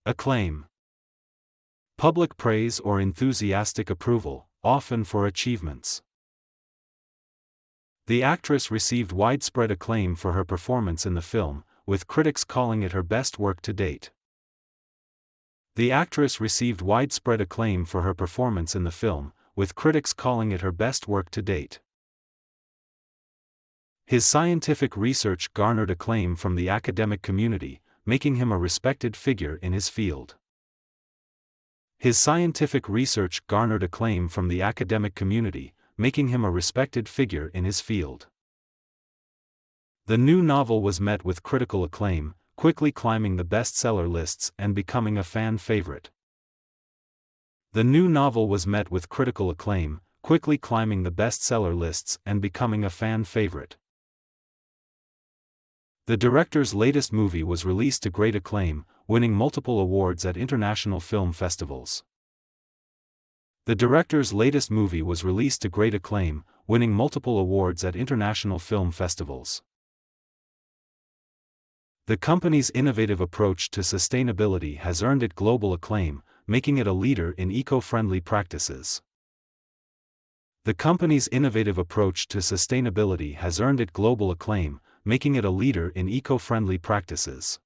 Acclaim. Public praise or enthusiastic approval, often for achievements. The actress received widespread acclaim for her performance in the film, with critics calling it her best work to date. The actress received widespread acclaim for her performance in the film, with critics calling it her best work to date. His scientific research garnered acclaim from the academic community, making him a respected figure in his field. His scientific research garnered acclaim from the academic community, making him a respected figure in his field. The new novel was met with critical acclaim, quickly climbing the bestseller lists and becoming a fan favorite. The new novel was met with critical acclaim, quickly climbing the bestseller lists and becoming a fan favorite. The director's latest movie was released to great acclaim, winning multiple awards at international film festivals. The director's latest movie was released to great acclaim, winning multiple awards at international film festivals. The company's innovative approach to sustainability has earned it global acclaim, making it a leader in eco-friendly practices. The company's innovative approach to sustainability has earned it global acclaim, making it a leader in eco-friendly practices.